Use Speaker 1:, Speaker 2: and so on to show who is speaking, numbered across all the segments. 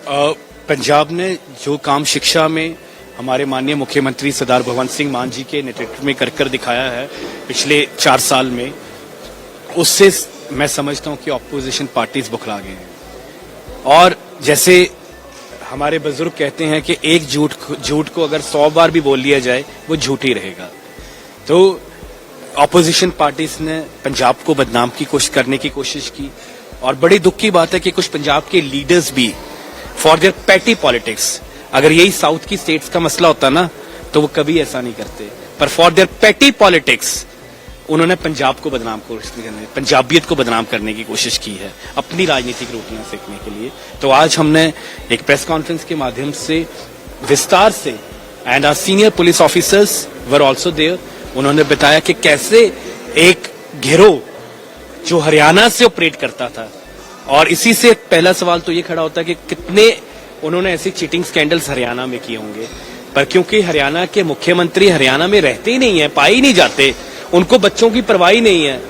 Speaker 1: पंजाब ने जो काम शिक्षा में हमारे माननीय मुख्यमंत्री सरदार भगवंत सिंह मान जी के नेतृत्व में कर दिखाया है पिछले 4 साल में, उससे मैं समझता हूं कि ऑपोजिशन पार्टीज बुखला गए हैं। और जैसे हमारे बुजुर्ग कहते हैं कि एक झूठ को अगर 100 बार भी बोल लिया जाए वो झूठ ही रहेगा। तो ऑपोजिशन पार्टीज ने पंजाब को बदनाम करने की कोशिश की, और बड़ी दुख की बात है कि कुछ पंजाब के लीडर्स भी फॉर देयर पैटी पॉलिटिक्स, अगर यही साउथ की स्टेट्स का मसला होता ना तो वो कभी ऐसा नहीं करते, पर फॉर देयर पैटी पॉलिटिक्स उन्होंने पंजाब को बदनाम पंजाबियत को बदनाम करने की कोशिश की है अपनी राजनीतिक रोटियां सेकने के लिए। तो आज हमने एक प्रेस कॉन्फ्रेंस के माध्यम से विस्तार से, and our senior police officers were also there, उन्होंने बताया कि कैसे एक गिरोह जो हरियाणा से ऑपरेट करता था, और इसी से पहला सवाल तो ये खड़ा होता है कि कितने उन्होंने ऐसे चीटिंग स्कैंडल्स हरियाणा में किए होंगे, पर क्योंकि हरियाणा के मुख्यमंत्री हरियाणा में रहते ही नहीं है, पाए ही नहीं जाते, उनको बच्चों की परवाह ही नहीं है,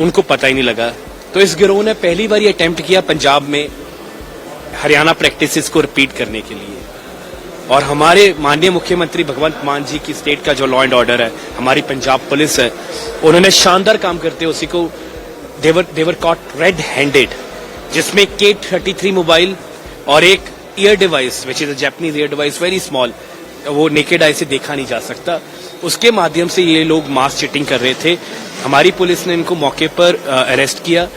Speaker 1: उनको पता ही नहीं लगा। तो इस गिरोह ने पहली बार ये अटेम्प्ट किया पंजाब में हरियाणा प्रैक्टिसेस को रिपीट करने के लिए, और हमारे माननीय मुख्यमंत्री भगवंत मान जी की स्टेट का जो लॉ एंड ऑर्डर है, हमारी पंजाब पुलिस है, उन्होंने शानदार काम करते उसी को देवर कॉट रेड हैंडेड, जिसमें K33 मोबाइल और एक year device which is a Japanese year device very small, वो नेकेड आई से देखा नहीं जा सकता, उसके माध्यम से ये लोग मास चीटिंग कर रहे थे। हमारी पुलिस ने इनको मौके पर अरेस्ट किया,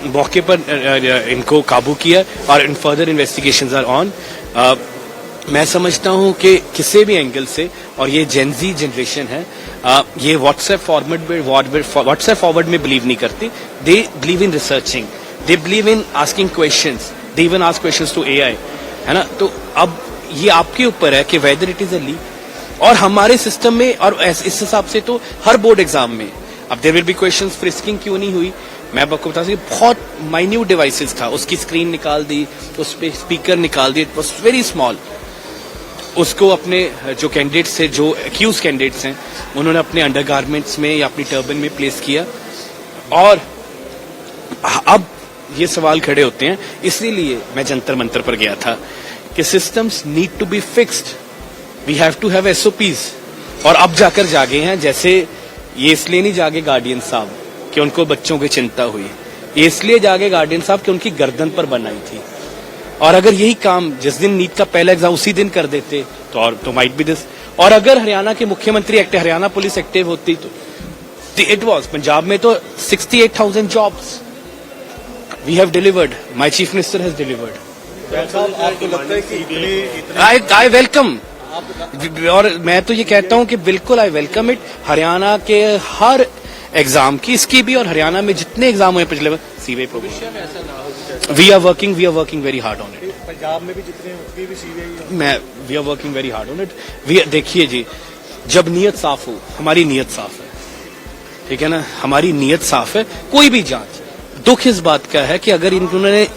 Speaker 1: मौके पर इनको काबू किया, और इन फर्दर इन्वेस्टिगेशंस आर ऑन। मैं समझता हूं कि किसी भी एंगल से, और ये जेनजी जनरेशन है, ये व्हाट्सएप फॉरवर्ड में बिलीव नहीं करती, they believe in researching, they believe in asking questions, they even ask questions to AI, है ना। तो अब ये आपके ऊपर है कि whether it is a leak, और हमारे सिस्टम में, और इस हिसाब से तो हर बोर्ड एग्जाम में अब there will be questions, frisking क्यों नहीं हुई, मैं आपको बता सकती, बहुत माइन्यूट डिवाइसेस था, उसकी स्क्रीन निकाल दी, उस पे स्पीकर निकाल दिए, इट वाज वेरी स्मॉल, उसको अपने जो कैंडिडेट्स थे, जो एक्यूज कैंडिडेट्स हैं, उन्होंने अपने अंडरगारमेंट्स में या अपनी टर्बन में प्लेस किया। और अब ये सवाल खड़े होते हैं, इसीलिए मैं जंतर मंतर पर गया था कि systems need to be fixed, we have to have SOPs, और अब जाकर जागे हैं। जैसे ये इसलिए नहीं जागे गार्डियन साहब कि उनको बच्चों की चिंता हुई, ये इसलिए जागे गार्डियन साहब कि उनकी गर्दन पर बनाई थी, और अगर यही काम जिस दिन नीट का पहला एग्जाम उसी दिन कर देते तो माइट बी दिस। और अगर हरियाणा के मुख्यमंत्री हरियाणा पुलिस एक्टिव होती तो इट वाज पंजाब में तो 68,000 jobs we have delivered, my chief minister has delivered.
Speaker 2: आपको लगता है कि
Speaker 1: आई वेलकम, और मैं तो ये कहता हूं कि बिल्कुल आई वेलकम इट। हरियाणा के हर एग्जाम की, इसकी भी, और हरियाणा में जितने एग्जाम हुए पिछले सीवे program, we are working very hard on it.
Speaker 2: Punjab में भी जितने उसकी भी सीवे,
Speaker 1: मैं we are working very hard on it. देखिए जी, जब नीयत साफ हो, हमारी नीयत साफ है, ठीक है ना, हमारी नीयत साफ है। कोई भी जांच, दुख इस बात का है कि अगर इन्होंने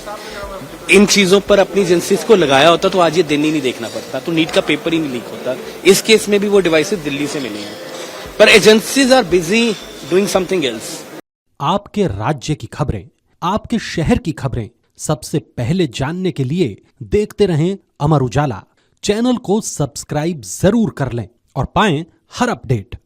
Speaker 1: इन चीजों पर अपनी एजेंसीज को लगाया होता तो आज ये दिन ही नहीं देखना पड़ता, तो नीट का पेपर ही नहीं लीक होता। इस केस में भी वो डिवाइसेस दिल्ली से मिले हैं, पर agencies are busy doing something else.
Speaker 3: आपके राज्य की खबरें, आपके शहर की खबरें सबसे पहले जानने के लिए देखते रहें अमर उजाला। चैनल को सब्सक्राइब जरूर कर लें और पाएं हर अपडेट।